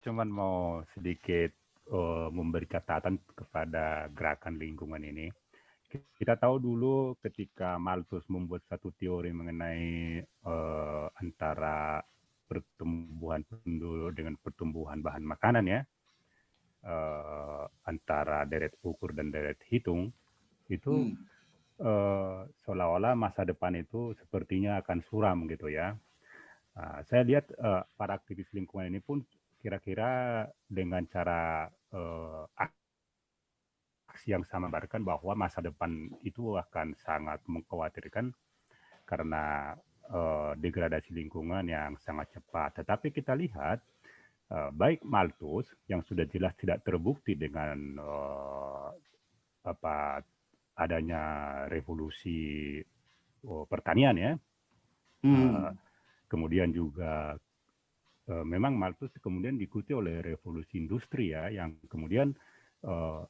cuman mau sedikit memberi catatan kepada gerakan lingkungan ini. Kita tahu dulu ketika Malthus membuat satu teori mengenai antara pertumbuhan penduduk dengan pertumbuhan bahan makanan ya, antara deret ukur dan deret hitung, itu seolah-olah masa depan itu sepertinya akan suram gitu ya. Saya lihat para aktivis lingkungan ini pun kira-kira dengan cara aksi yang sama gambarkan bahwa masa depan itu akan sangat mengkhawatirkan karena degradasi lingkungan yang sangat cepat. Tetapi kita lihat baik Malthus yang sudah jelas tidak terbukti dengan adanya revolusi pertanian ya. Kemudian juga memang Malthus kemudian diikuti oleh revolusi industri ya, yang kemudian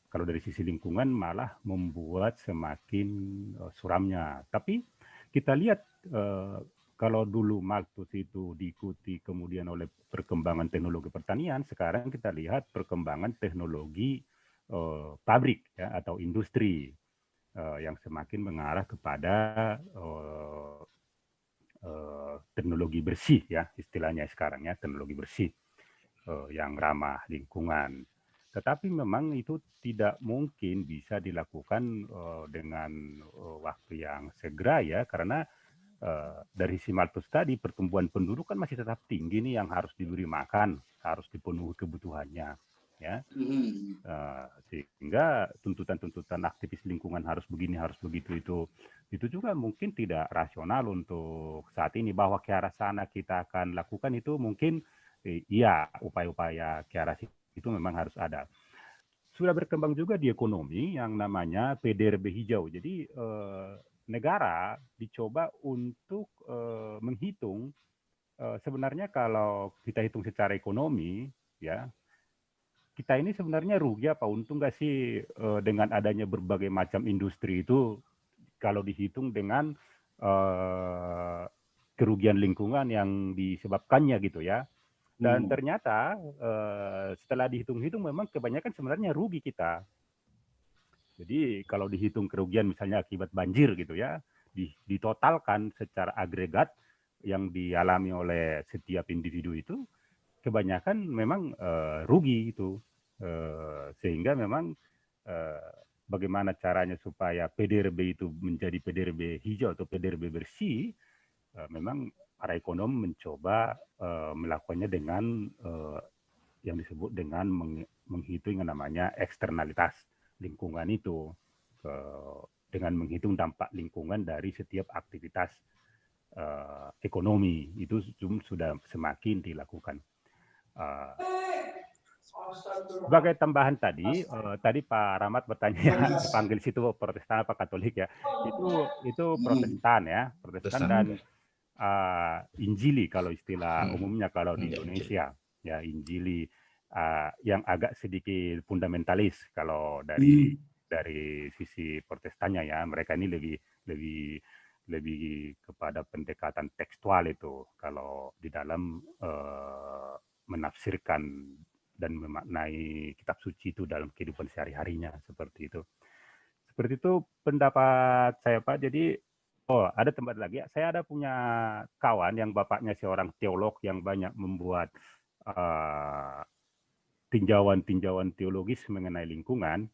kalau dari sisi lingkungan malah membuat semakin suramnya. Tapi kita lihat kalau dulu Malthus itu diikuti kemudian oleh perkembangan teknologi pertanian, sekarang kita lihat perkembangan teknologi pabrik ya, atau industri yang semakin mengarah kepada teknologi bersih ya istilahnya sekarang ya, teknologi bersih yang ramah lingkungan. Tetapi memang itu tidak mungkin bisa dilakukan dengan waktu yang segera ya, karena dari si Malthus tadi pertumbuhan penduduk kan masih tetap tinggi nih yang harus diberi makan, harus dipenuhi kebutuhannya ya. Sehingga tuntutan-tuntutan aktivis lingkungan harus begini, harus begitu itu juga mungkin tidak rasional untuk saat ini. Bahwa ke arah sana kita akan lakukan itu mungkin iya, upaya-upaya ke arah itu memang harus ada. Sudah berkembang juga di ekonomi yang namanya PDRB hijau. Jadi negara dicoba untuk menghitung sebenarnya kalau kita hitung secara ekonomi ya, kita ini sebenarnya rugi apa untung nggak sih dengan adanya berbagai macam industri itu kalau dihitung dengan kerugian lingkungan yang disebabkannya gitu ya. Dan ternyata setelah dihitung-hitung memang kebanyakan sebenarnya rugi kita. Jadi kalau dihitung kerugian misalnya akibat banjir gitu ya, ditotalkan secara agregat yang dialami oleh setiap individu itu, kebanyakan memang rugi itu. Sehingga memang bagaimana caranya supaya PDRB itu menjadi PDRB hijau atau PDRB bersih, memang para ekonom mencoba melakukannya dengan yang disebut dengan menghitung yang namanya eksternalitas lingkungan itu, dengan menghitung dampak lingkungan dari setiap aktivitas ekonomi itu sudah semakin dilakukan. Sebagai tambahan tadi, tadi Pak Rahmat bertanya ya, dipanggil situ Protestan apa Katolik ya? Itu Protestan ya, Protestan dan Injili kalau istilah umumnya kalau di Indonesia ya, Injili yang agak sedikit fundamentalis kalau dari sisi Protestannya ya, mereka ini lebih kepada pendekatan tekstual itu kalau di dalam menafsirkan dan memaknai kitab suci itu dalam kehidupan sehari-harinya seperti itu. Seperti itu pendapat saya Pak. Jadi ada tempat lagi. Saya ada punya kawan yang bapaknya seorang teolog yang banyak membuat tinjauan-tinjauan teologis mengenai lingkungan.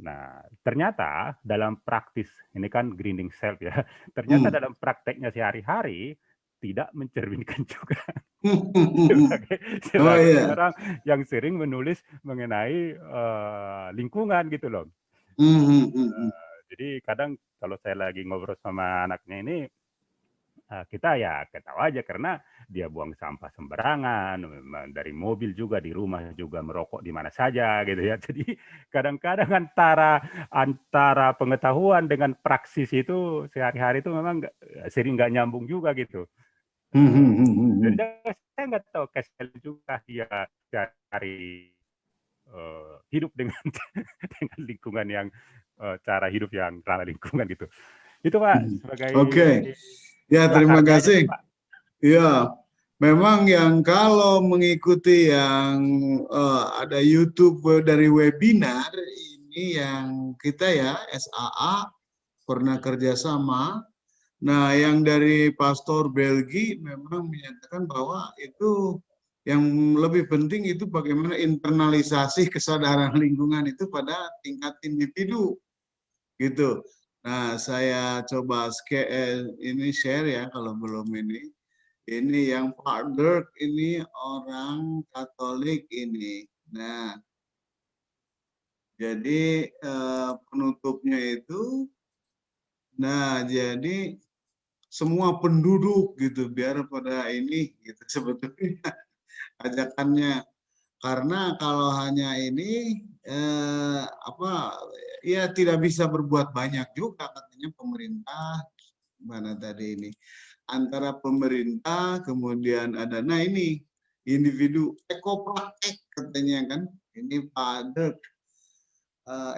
Nah, ternyata dalam praktis, ini kan greening self ya, ternyata dalam prakteknya sehari-hari tidak mencerminkan juga. sebagai orang yang sering menulis mengenai lingkungan gitu loh. Jadi kadang kalau saya lagi ngobrol sama anaknya ini, kita ya ketawa aja karena dia buang sampah sembarangan, dari mobil juga, di rumah juga merokok di mana saja gitu ya. Jadi kadang-kadang antara pengetahuan dengan praksis itu sehari-hari itu memang sering nggak nyambung juga gitu. Jadi saya nggak tahu Kesel juga dia cari hidup dengan dengan lingkungan yang cara hidup yang ramah lingkungan gitu. Itu Pak sebagai Ya, terima kasih. Iya, memang yang kalau mengikuti yang ada YouTube dari webinar ini yang kita ya SAA pernah kerjasama. Nah, yang dari Pastor Belgi memang menyatakan bahwa itu yang lebih penting itu bagaimana internalisasi kesadaran lingkungan itu pada tingkat individu gitu. Nah, saya coba ini share ya kalau belum ini. Ini yang Pak Dirk ini orang Katolik ini. Nah, jadi penutupnya itu, nah jadi semua penduduk gitu biar pada ini gitu sebetulnya ajakannya. Karena kalau hanya ini apa ya tidak bisa berbuat banyak juga katanya pemerintah mana tadi ini antara pemerintah kemudian ada nah ini individu ekopraktek katanya kan ini Pak Dirk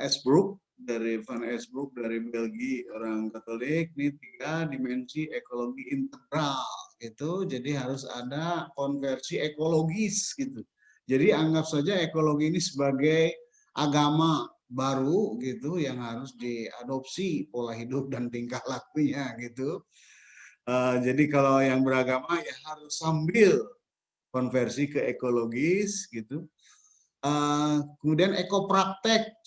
Esbrook dari Van Esbrook dari Belgia orang Katolik ini 3 dimensi ekologi integral gitu jadi harus ada konversi ekologis gitu jadi anggap saja ekologi ini sebagai agama baru gitu yang harus diadopsi pola hidup dan tingkah lakunya gitu. Jadi kalau yang beragama ya harus sambil konversi ke ekologis gitu. Kemudian ekopraktek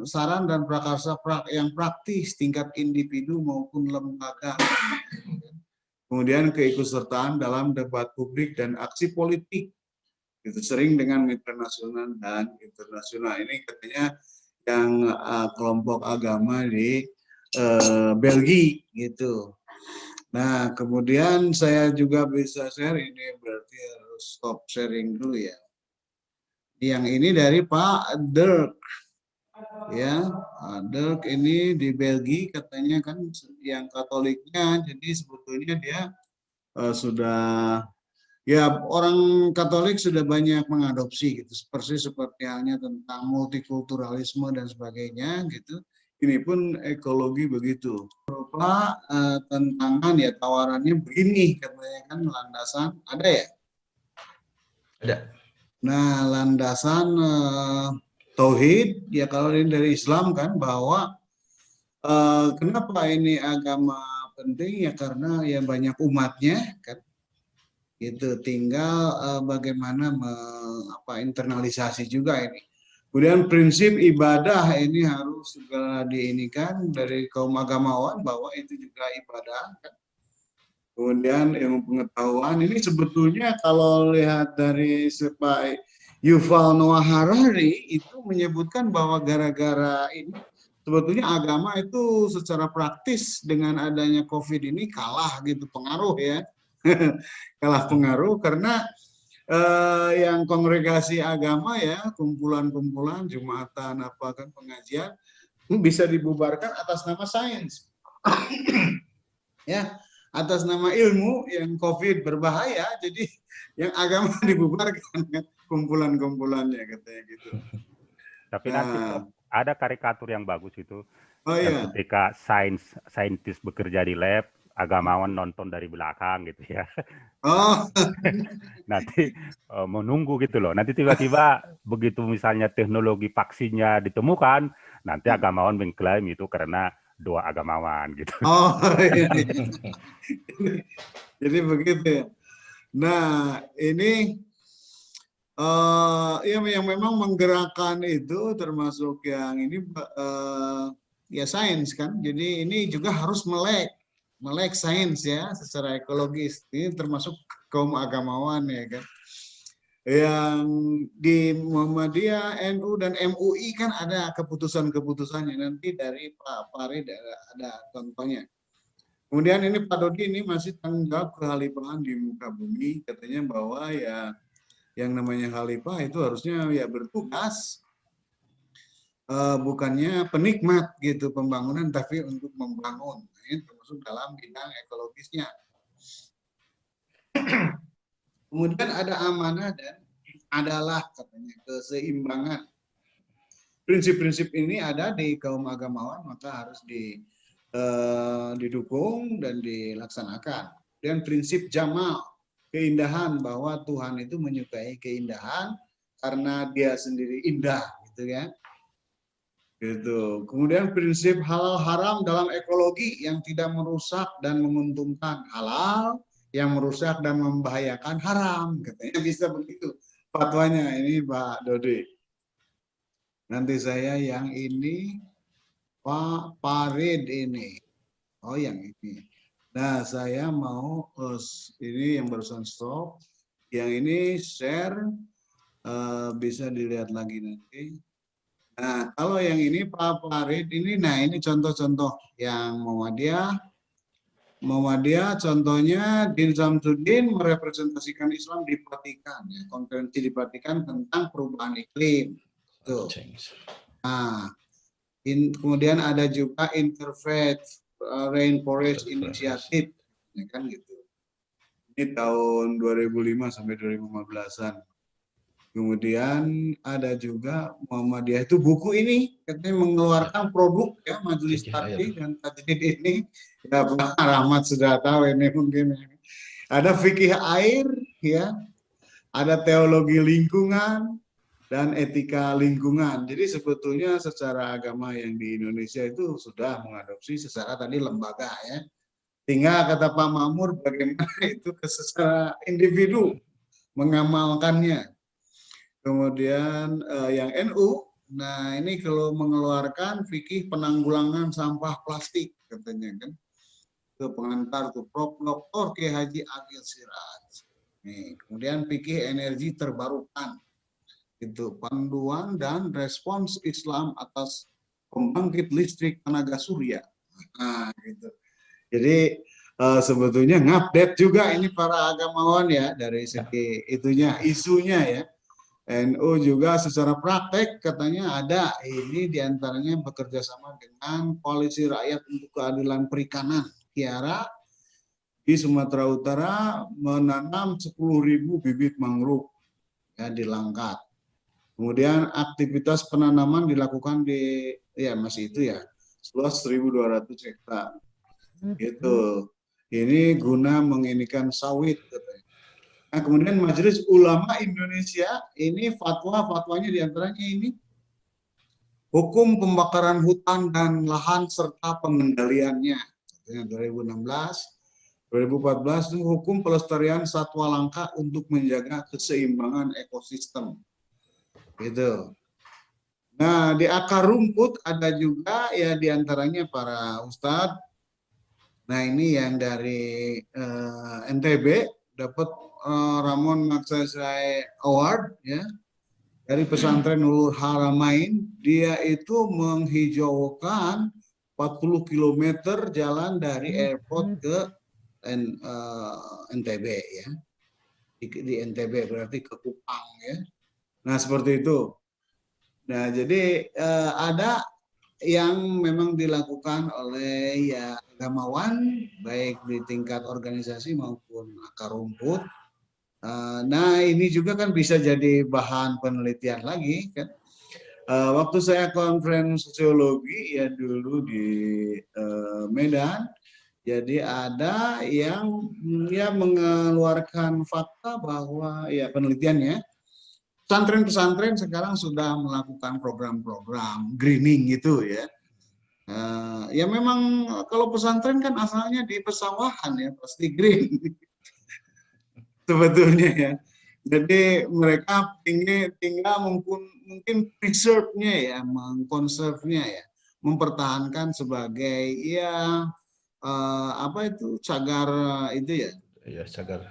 saran dan prakarsa yang praktis tingkat individu maupun lembaga. Kemudian keikutsertaan dalam debat publik dan aksi politik itu sering dengan mitra nasional dan internasional ini katanya yang kelompok agama di Belgia gitu. Nah kemudian saya juga bisa share ini berarti harus stop sharing dulu ya. Yang ini dari Pak Dirk ya Dirk ini di Belgia katanya kan yang Katoliknya jadi sebetulnya dia sudah ya orang Katolik sudah banyak mengadopsi gitu seperti halnya tentang multikulturalisme dan sebagainya gitu ini pun ekologi begitu berupa tantangan ya tawarannya begini katanya kan landasan ada ya Ada. nah landasan tauhid ya kalau ini dari Islam kan bahwa kenapa ini agama penting ya karena ya banyak umatnya kan itu tinggal bagaimana internalisasi juga ini. Kemudian prinsip ibadah ini harus segera diinikan dari kaum agamawan bahwa itu juga ibadah. Kan? Kemudian ilmu pengetahuan ini sebetulnya kalau lihat dari Pak Yuval Noah Harari itu menyebutkan bahwa gara-gara ini sebetulnya agama itu secara praktis dengan adanya COVID ini kalah gitu pengaruh ya. Kalah pengaruh karena yang kongregasi agama ya kumpulan-kumpulan jumatan apa kan pengajian bisa dibubarkan atas nama sains ya atas nama ilmu yang COVID berbahaya jadi yang agama dibubarkan kan kumpulan-kumpulannya katanya gitu. Tapi nanti ada karikatur yang bagus itu yang iya. ketika saintis bekerja di lab agamawan nonton dari belakang gitu ya. Oh. Nanti menunggu gitu loh. Nanti tiba-tiba begitu misalnya teknologi vaksinnya ditemukan, nanti agamawan mengklaim itu karena doa agamawan gitu. Oh, iya. Jadi begitu ya. Nah, ini yang memang menggerakkan itu termasuk yang ini ya sains kan. Jadi ini juga harus melek sains ya secara ekologis. Ini termasuk kaum agamawan ya kan. Yang di Muhammadiyah, NU dan MUI kan ada keputusan-keputusannya nanti dari Pak Farid ada contohnya. Kemudian ini Pak Dodi ini masih tanggung jawab kehalifahan di muka bumi katanya bahwa ya yang namanya khalifah itu harusnya ya bertugas bukannya penikmat gitu pembangunan tapi untuk membangun. Ini termasuk dalam bidang ekologisnya. Kemudian ada amanah dan adalah katanya keseimbangan. Prinsip-prinsip ini ada di kaum agamawan maka harus didukung dan dilaksanakan. Dan prinsip jamal keindahan, bahwa Tuhan itu menyukai keindahan karena Dia sendiri indah, gitu ya. Gitu. Kemudian prinsip halal haram dalam ekologi yang tidak merusak dan menguntungkan, halal, yang merusak dan membahayakan haram, katanya bisa begitu fatwanya ini Pak Dodi. Nanti saya yang ini Pak Farid ini. Oh yang ini. Nah saya mau ini yang barusan stop. Yang ini share bisa dilihat lagi nanti. Nah kalau yang ini Pak Farid ini, nah ini contoh-contoh yang Muhammadiyah contohnya Din Samsudin merepresentasikan Islam di Vatikan, ya, konferensi di Vatikan tentang perubahan iklim. Tuh. Nah, kemudian ada juga Interfaith Rainforest Initiative, ya kan gitu. Ini tahun 2005 sampai 2015-an. Kemudian ada juga Muhammadiyah itu buku ini katanya mengeluarkan produk ya majelis taklim dan tajwid ini ya Pak Rahmat sudah tahu ini mungkin ada fikih air ya, ada teologi lingkungan dan etika lingkungan. Jadi sebetulnya secara agama yang di Indonesia itu sudah mengadopsi secara tadi lembaga ya. Tinggal kata Pak Makmur bagaimana itu secara individu mengamalkannya. Kemudian yang NU, nah ini kalau mengeluarkan fikih penanggulangan sampah plastik katanya kan, ke pengantar tuh Prof. Dr. K. Haji Agil Siraj. Nih, kemudian fikih energi terbarukan, itu panduan dan respons Islam atas pembangkit listrik tenaga surya. Nah, gitu. Jadi sebetulnya ngupdate juga ini para agamawan ya dari segi itunya, isunya ya. NU juga secara praktek katanya ada ini diantaranya bekerja sama dengan Koalisi Rakyat untuk Keadilan Perikanan Kiara di Sumatera Utara menanam 10.000 bibit mangrove ya di Langkat. Kemudian aktivitas penanaman dilakukan di ya masih itu ya seluas 1.200 hektar. Gitu. Ini guna menginikan sawit katanya. Nah, kemudian Majelis Ulama Indonesia ini fatwanya diantaranya ini hukum pembakaran hutan dan lahan serta pengendaliannya. 2016, 2014 itu hukum pelestarian satwa langka untuk menjaga keseimbangan ekosistem. Gitu. Nah di akar rumput ada juga ya diantaranya para ustadz. Nah ini yang dari NTB dapat Ramon Magsaysay Award ya dari pesantren Nurul Haramain. Dia itu menghijaukan 40 km jalan dari airport ke NTB ya, di NTB berarti ke Kupang ya. Nah seperti itu. Nah jadi ada yang memang dilakukan oleh ya agamawan baik di tingkat organisasi maupun akar rumput. Nah ini juga kan bisa jadi bahan penelitian lagi kan. Waktu saya konferensi sosiologi ya dulu di Medan, jadi ada yang ya mengeluarkan fakta bahwa ya penelitiannya pesantren-pesantren sekarang sudah melakukan program-program greening gitu ya. Ya memang kalau pesantren kan asalnya di pesawahan ya pasti green sebetulnya ya. Jadi mereka tinggal mungkin preserve-nya ya, mengkonservnya ya, mempertahankan sebagai ya apa itu cagar itu ya? Iya cagar.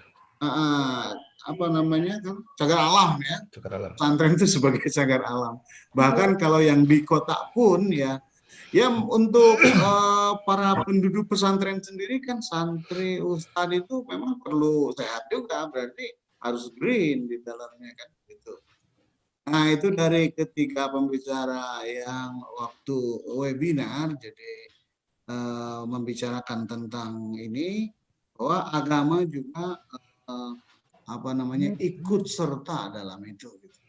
Apa namanya kan? Cagar alam ya. Cagar alam. Pesantren itu sebagai cagar alam. Bahkan kalau yang di kota pun ya. Ya untuk para penduduk pesantren sendiri kan santri ustadz itu memang perlu sehat juga, berarti harus green di dalamnya kan gitu. Nah itu dari ketiga pembicara yang waktu webinar jadi membicarakan tentang ini bahwa agama juga apa namanya ikut serta dalam itu. Gitu.